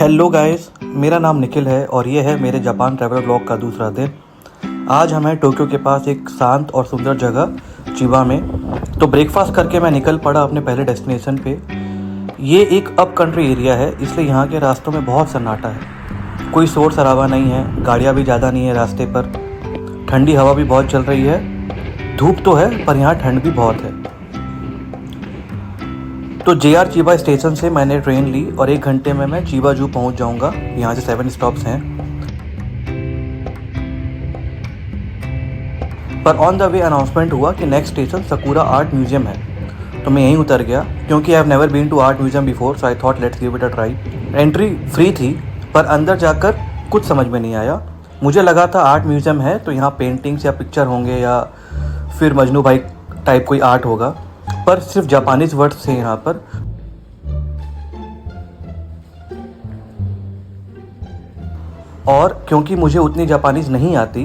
Hello guys, मेरा नाम निखिल है और ये है मेरे जापान ट्रैवल ब्लॉग का दूसरा दिन। आज हम हैं टोक्यो के पास एक शांत और सुंदर जगह चिबा में। तो ब्रेकफास्ट करके मैं निकल पड़ा अपने पहले डेस्टिनेशन पे। ये एक अप कंट्री एरिया है, इसलिए यहाँ के रास्तों में बहुत सन्नाटा है। कोई शोर शराबा नहीं है, गाड़ियाँ भी ज़्यादा नहीं है रास्ते पर। ठंडी हवा भी बहुत चल रही है। धूप तो है पर यहाँ ठंड भी बहुत है। तो JR चिबा स्टेशन से मैंने ट्रेन ली और 1 घंटे में मैं चिबा जू पहुंच जाऊंगा। यहाँ से 7 स्टॉप्स हैं। पर ऑन द वे अनाउंसमेंट हुआ कि next station Sakura art museum है। तो मैं यहीं उतर गया क्योंकि I have never been to art museum before, so I thought let's give it a try. Entry free थी पर अंदर जाकर कुछ समझ में नहीं आया। मुझे लगा था आर्ट म्यूजियम है तो यहाँ पेंटिंग्स या पिक्चर होंगे या फिर मजनू भाई टाइप कोई आर्ट होगा, पर सिर्फ जापानीज वर्ड्स थे यहाँ पर। और क्योंकि मुझे उतनी जापानीज नहीं आती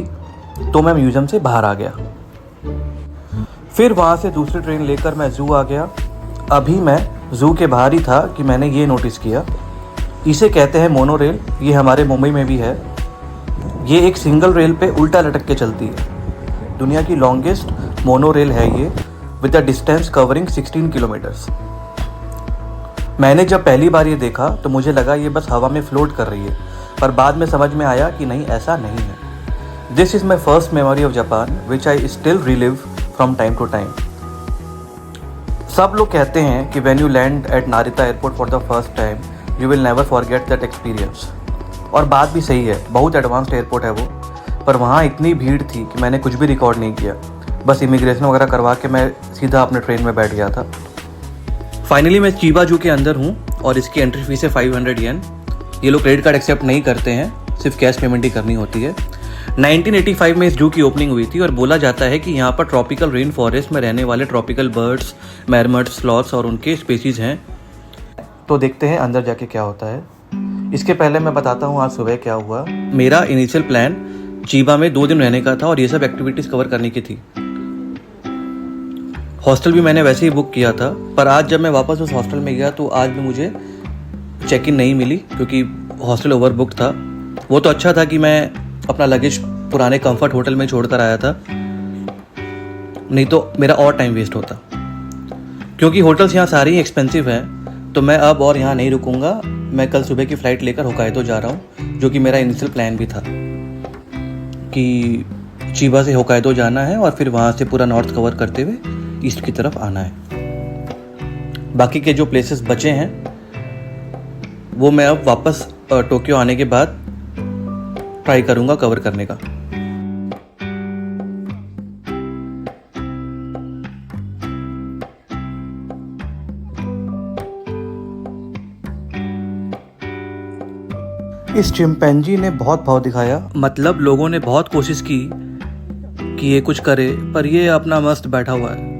तो मैं म्यूजियम से बाहर आ गया। फिर वहाँ से दूसरी ट्रेन लेकर मैं जू आ गया। अभी मैं जू के बाहर ही था कि मैंने ये नोटिस किया, इसे कहते हैं मोनोरेल। ये हमारे मुंबई में भी है। ये एक सिंगल रेल पे उल्टा लटक के चलती है। दुनिया की लॉन्गेस्ट मोनोरेल है ये, with the distance covering 16 kilometres. मैंने जब पहली बार ये देखा तो मुझे लगा ये बस हवा में फ्लोट कर रही है, पर बाद में समझ में आया कि नहीं, ऐसा नहीं है। This is my first memory of Japan which I still relive from time to time. सब लोग कहते हैं कि when you land at Narita airport for the first time you will never forget that experience. और बात भी सही है, बहुत एडवांस्ड एयरपोर्ट है वो। पर वहाँ इतनी भीड़ थी कि मैंने कुछ भी रिकॉर्ड नहीं किया। बस इमिग्रेशन वगैरह करवा के मैं सीधा अपने ट्रेन में बैठ गया था। फाइनली मैं चिबा जू के अंदर हूँ और इसकी एंट्री फीस है 500 येन। ये लोग क्रेडिट कार्ड एक्सेप्ट नहीं करते हैं, सिर्फ कैश पेमेंट ही करनी होती है। 1985 में इस जू की ओपनिंग हुई थी और बोला जाता है कि यहाँ पर ट्रॉपिकल रेन फॉरेस्ट में रहने वाले ट्रॉपिकल बर्ड्स, मैरमट्स, स्लॉथ्स और उनके स्पीसीज हैं। तो देखते हैं अंदर जाके क्या होता है। इसके पहले मैं बताता हूँ आज सुबह क्या हुआ। मेरा इनिशियल प्लान चिबा में 2 दिन रहने का था और ये सब एक्टिविटीज़ कवर करने की थी। हॉस्टल भी मैंने वैसे ही बुक किया था, पर आज जब मैं वापस उस हॉस्टल में गया तो आज भी मुझे चेक इन नहीं मिली क्योंकि हॉस्टल ओवर बुक था। वो तो अच्छा था कि मैं अपना लगेज पुराने कंफर्ट होटल में छोड़कर आया था, नहीं तो मेरा और टाइम वेस्ट होता। क्योंकि होटल्स यहाँ सारी ही एक्सपेंसिव हैं तो मैं अब और यहाँ नहीं रुकूंगा। मैं कल सुबह की फ़्लाइट लेकर होकाइदो जा रहा हूँ, जो कि मेरा इनिशियल प्लान भी था कि चिबा से होकाइदो जाना है और फिर वहाँ से पूरा नॉर्थ कवर करते हुए ईस्ट की तरफ आना है। बाकी के जो प्लेसेस बचे हैं वो मैं अब वापस टोक्यो आने के बाद ट्राई करूँगा कवर करने का। इस चिंपैंजी ने बहुत भाव दिखाया, मतलब लोगों ने बहुत कोशिश की कि ये कुछ करे, पर ये अपना मस्त बैठा हुआ है।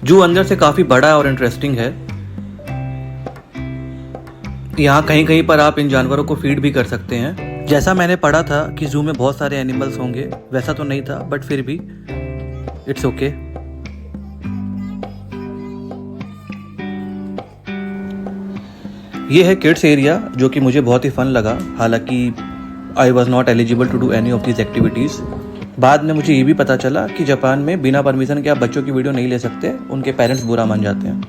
जू अंदर से काफ़ी बड़ा और इंटरेस्टिंग है। यहाँ कहीं कहीं पर आप इन जानवरों को फीड भी कर सकते हैं। जैसा मैंने पढ़ा था कि जू में बहुत सारे एनिमल्स होंगे, वैसा तो नहीं था बट फिर भी इट्स ओके। ये है किड्स एरिया, जो कि मुझे बहुत ही फन लगा। हालांकि I was not eligible to do any of this activities. बाद में मुझे ये भी पता चला कि जापान में बिना परमिशन के आप बच्चों की वीडियो नहीं ले सकते, उनके पेरेंट्स बुरा मान जाते हैं।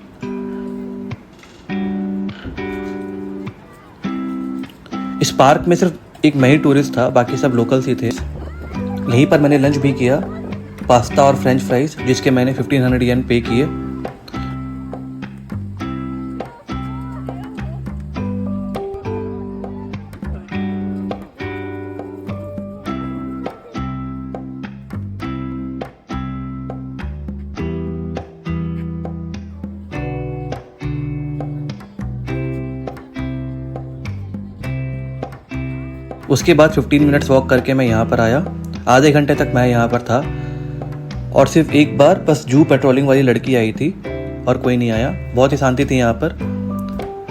इस पार्क में सिर्फ एक मैं ही टूरिस्ट था, बाकी सब लोकल्स ही थे। यहीं पर मैंने लंच भी किया, पास्ता और फ्रेंच फ्राइज, जिसके मैंने 1500 येन पे किए। उसके बाद 15 मिनट्स वॉक करके मैं यहाँ पर आया। आधे घंटे तक मैं यहाँ पर था और सिर्फ एक बार बस जू पेट्रोलिंग वाली लड़की आई थी और कोई नहीं आया। बहुत ही शांति थी यहाँ पर।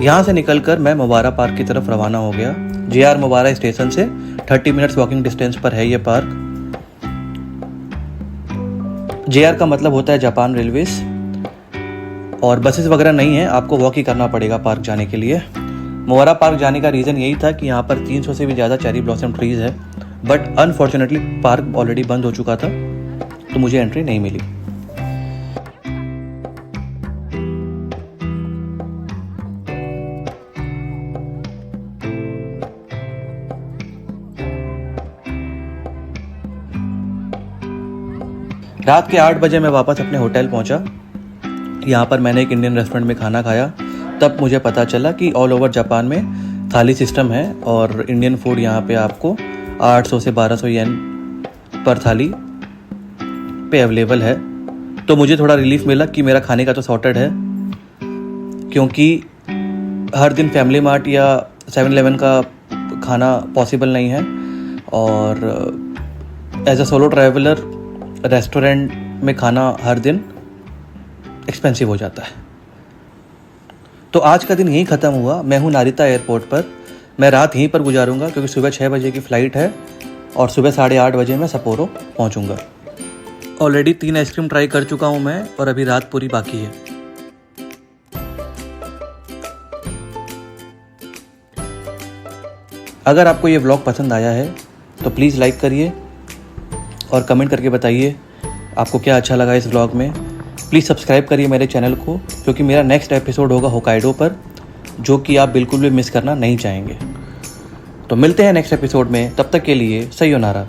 यहाँ से निकलकर मैं मुबारा पार्क की तरफ रवाना हो गया। JR मुबारा स्टेशन से 30 मिनट्स वॉकिंग डिस्टेंस पर है ये पार्क। JR का मतलब होता है जापान रेलवेज, और बसेस वगैरह नहीं है, आपको वॉक ही करना पड़ेगा पार्क जाने के लिए। मोवारा पार्क जाने का रीज़न यही था कि यहाँ पर 300 से भी ज़्यादा चेरी ब्लॉसम ट्रीज़ है, बट अनफॉर्चुनेटली पार्क ऑलरेडी बंद हो चुका था, तो मुझे एंट्री नहीं मिली। रात के 8 बजे मैं वापस अपने होटल पहुंचा। यहाँ पर मैंने एक इंडियन रेस्टोरेंट में खाना खाया। तब मुझे पता चला कि ऑल ओवर जापान में थाली सिस्टम है और इंडियन फूड यहाँ पे आपको 800 से 1200 येन पर थाली पे अवेलेबल है। तो मुझे थोड़ा रिलीफ मिला कि मेरा खाने का तो सॉर्टेड है, क्योंकि हर दिन फैमिली मार्ट या 7-Eleven का खाना पॉसिबल नहीं है, और as a solo traveller restaurant में खाना हर दिन एक्सपेंसिव हो जाता है। तो आज का दिन यहीं ख़त्म हुआ। मैं हूँ नारिता एयरपोर्ट पर। मैं रात यहीं पर गुजारूंगा, क्योंकि सुबह 6 बजे की फ़्लाइट है और सुबह 8:30 बजे मैं सपोरो पहुँचूँगा। ऑलरेडी 3 आइसक्रीम ट्राई कर चुका हूँ मैं, और अभी रात पूरी बाकी है। अगर आपको ये व्लॉग पसंद आया है तो प्लीज़ लाइक करिए और कमेंट करके बताइए आपको क्या अच्छा लगा इस व्लॉग में। प्लीज़ सब्सक्राइब करिए मेरे चैनल को, क्योंकि मेरा नेक्स्ट एपिसोड होगा होकाइडो पर, जो कि आप बिल्कुल भी मिस करना नहीं चाहेंगे। तो मिलते हैं नेक्स्ट एपिसोड में, तब तक के लिए सायोनारा।